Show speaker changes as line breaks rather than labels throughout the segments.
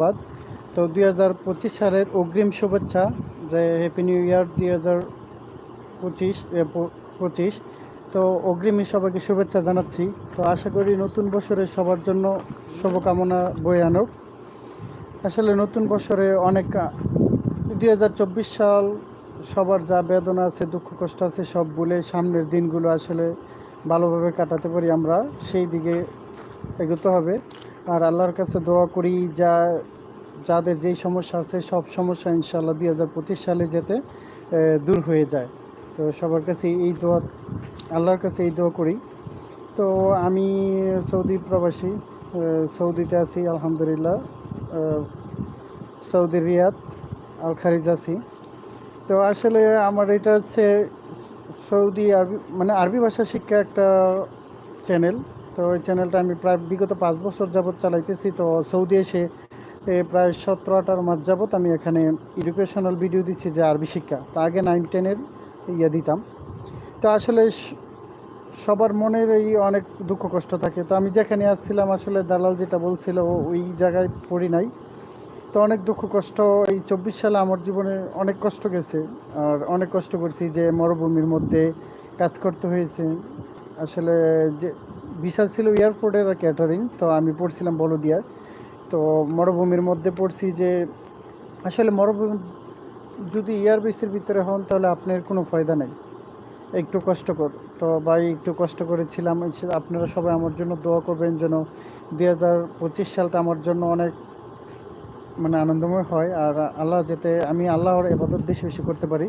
ধন্যবাদ। তো 2025 সালের অগ্রিম শুভেচ্ছা, যে হ্যাপি নিউ ইয়ার 2025। তো অগ্রিমে সবাইকে শুভেচ্ছা জানাচ্ছি। তো আশা করি নতুন বছরে সবার জন্য শুভকামনা বয়ে আনুক। আসলে নতুন বছরে অনেক 2024 সাল সবার যা বেদনা আছে, দুঃখ কষ্ট আছে, সব ভুলে সামনের দিনগুলো আসলে ভালোভাবে কাটাতে পারি আমরা, সেই দিকে এগোতে হবে। আর আল্লাহর কাছে দোয়া করি যাদের যেই সমস্যা আছে সব সমস্যা ইনশাআল্লাহ 2025 সালে যেতে দূর হয়ে যায়। তো সবার কাছে এই দোয়া, আল্লাহর কাছে এই দোয়া করি। তো আমি সৌদি প্রবাসী, সৌদিতে আছি আলহামদুলিল্লাহ। সৌদি রিয়াদ আল খারিজ আছি। তো আসলে আমার এটা হচ্ছে সৌদি আরবি, মানে আরবি ভাষা শিক্ষা একটা চ্যানেল। তো ওই চ্যানেলটা আমি প্রায় বিগত 5 বছর যাবৎ চালাইতেছি। তো সৌদি এসে প্রায় 17-18 মাস যাবৎ আমি এখানে এডুকেশনাল ভিডিও দিচ্ছি, যে আরবি শিক্ষা। তো আগে 9-10-এর দিতাম। তো আসলে সবার মনের এই অনেক দুঃখ কষ্ট থাকে। তো আমি যেখানে আসছিলাম আসলে দালাল যেটা বলছিল ওই জায়গায় পড়ি নাই। তো অনেক দুঃখ কষ্ট, এই 24 সালে আমার জীবনে অনেক কষ্ট গেছে। আর অনেক কষ্ট করছি, যে মরুভূমির মধ্যে কাজ করতে হয়েছে। আসলে যে ভিসা ছিল এয়ারপোর্টের আর ক্যাটারিং, তো আমি পড়ছিলাম বলদিয়ায়। তো মরুভূমির মধ্যে পড়ছি, যে আসলে মরুভূমি যদি এয়ারবেসের ভিতরে হন তাহলে আপনার কোনো ফায়দা নেই, একটু কষ্টকর। তো ভাই একটু কষ্ট করেছিলাম। আপনারা সবাই আমার জন্য দোয়া করবেন যেন 2025 সালটা আমার জন্য অনেক মানে আনন্দময় হয়। আর আল্লাহ যাতে আমি আল্লাহর ইবাদত বেশি বেশি করতে পারি।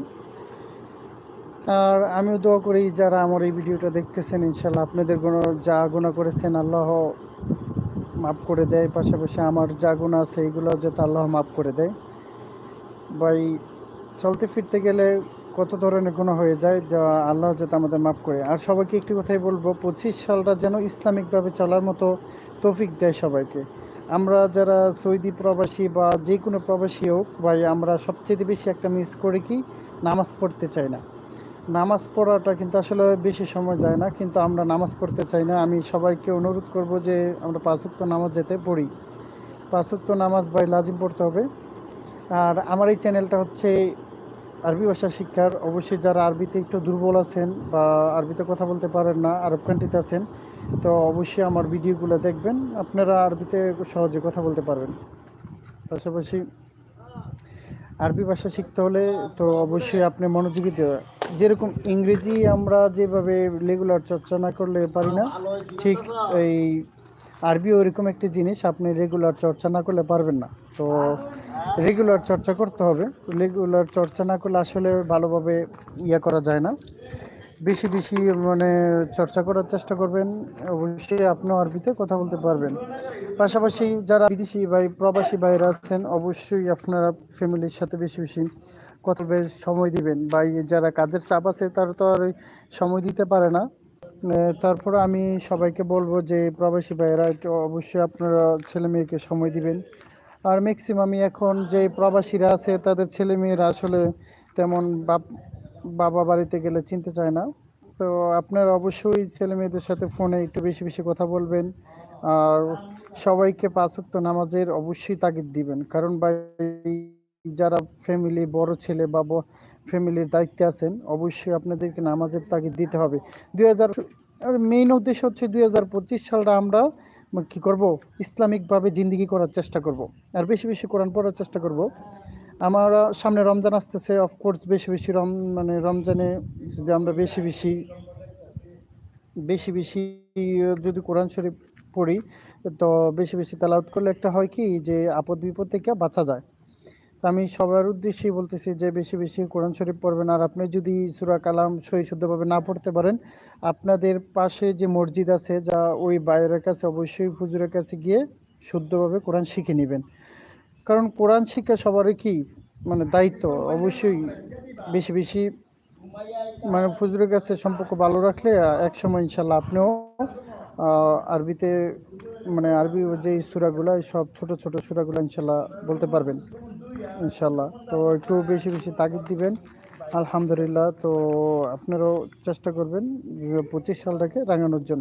আর আমিও দোয়া করি যারা আমার এই ভিডিওটা দেখতেছেন, ইনশাল্লাহ আপনাদের যা গুনাহ করেছেন আল্লাহ মাফ করে দেয়। পাশাপাশি আমার যা গুনাহ আছে এগুলো যাতে আল্লাহ মাফ করে দেয়। ভাই চলতে ফিরতে গেলে কত ধরনের গুনাহ হয়ে যায়, যা আল্লাহ যাতে আমাদের মাফ করে। আর সবাইকে একটি কথাই বলবো, 25 সালটা যেন ইসলামিকভাবে চলার মতো তৌফিক দেয় সবাইকে। আমরা যারা সৌদি প্রবাসী বা যে কোনো প্রবাসী হোক ভাই, আমরা সবচেয়ে বেশি একটা মিস করি কি, নামাজ পড়তে চাই না। নামাজ পড়াটা কিন্তু আসলে বেশি সময় যায় না, কিন্তু আমরা নামাজ পড়তে চাই না। আমি সবাইকে অনুরোধ করব যে আমরা 5 ওয়াক্ত নামাজ যাতে পড়ি। 5 ওয়াক্ত নামাজ ভাই লাজিম পড়তে হবে। আর আমার এই চ্যানেলটা হচ্ছে আরবি ভাষা শিক্ষার। অবশ্যই যারা আরবিতে একটু দুর্বল আছেন বা আরবিতে কথা বলতে পারেন না, আরব কান্ট্রিতে আছেন, তো অবশ্যই আমার ভিডিওগুলো দেখবেন, আপনারা আরবিতে সহজে কথা বলতে পারবেন। পাশাপাশি আরবি ভাষা শিখতে হলে তো অবশ্যই আপনি মনোযোগী দিতে হবে। যেরকম ইংরেজি আমরা যেভাবে রেগুলার চর্চা না করলে পারি না, ঠিক এই আরবিও এরকম একটি জিনিস, আপনি রেগুলার চর্চা না করলে পারবেন না। তো রেগুলার চর্চা করতে হবে। রেগুলার চর্চা না করলে আসলে ভালোভাবে করা যায় না। বেশি বেশি মানে চর্চা করার চেষ্টা করবেন, অবশ্যই আপনিও আরবিতে কথা বলতে পারবেন। পাশাপাশি যারা বিদেশি ভাই প্রবাসী ভাইরা আছেন, অবশ্যই আপনারা ফ্যামিলির সাথে বেশি বেশি কথা বেশ সময় দিবেন। বা যারা কাজের চাপ আছে তারা তো আর সময় দিতে পারে না। তারপরে আমি সবাইকে বলবো যে প্রবাসী ভাইয়েরা একটু অবশ্যই আপনারা ছেলে মেয়েকে সময় দিবেন। আর ম্যাক্সিমামই এখন যে প্রবাসীরা আছে তাদের ছেলে মেয়েরা আসলে তেমন বাবা বাড়িতে গেলে চিনতে চায় না। তো আপনারা অবশ্যই ছেলে মেয়েদের সাথে ফোনে একটু বেশি বেশি কথা বলবেন। আর সবাইকে 5 ওয়াক্ত নামাজের অবশ্যই তাগিদ দিবেন, কারণ ভাই যারা ফ্যামিলি বড় ছেলে বা ফ্যামিলির দায়িত্বে আছেন, অবশ্যই আপনাদেরকে নামাজের তাগিদ দিতে হবে। 2000 মেইন উদ্দেশ্য হচ্ছে 2025 সালটা আমরা কি করব, ইসলামিকভাবে জিন্দিগি করার চেষ্টা করব। আর বেশি বেশি কোরআন পড়ার চেষ্টা করব। আমার সামনে রমজান আসতেছে, অফকোর্স বেশি বেশি মানে রমজানে যদি আমরা বেশি বেশি বেশি বেশি যদি কোরআন শরীফ পড়ি, তো বেশি বেশি তেলাওয়াত করলে একটা হয় কি, যে আপদ বিপদ থেকে বাঁচা যায়। তো আমি সবার উদ্দেশ্যেই বলতেছি যে বেশি বেশি কোরআন শরীফ পড়বেন। আর আপনি যদি সূরা কালাম সহি শুদ্ধভাবে না পড়তে পারেন, আপনাদের পাশে যে মসজিদ আছে, যা ওই বাইরের কাছে অবশ্যই হুজুরের কাছে গিয়ে শুদ্ধভাবে কোরআন শিখে নেবেন। কারণ কোরআন শিক্ষা সবারই কি মানে দায়িত্ব। অবশ্যই বেশি বেশি মানে হুজুরের কাছে সম্পর্ক ভালো রাখলে একসময় ইনশাল্লাহ আপনিও আরবিতে মানে আরবি যে সূরাগুলা, সব ছোট ছোট সূরাগুলা ইনশাল্লাহ বলতে পারবেন ইনশাল্লাহ। তো একটু বেশি বেশি তাগিদ দিবেন। আলহামদুলিল্লাহ। তো আপনারাও চেষ্টা করবেন 25 সালটাকে রাঙানোর জন্য।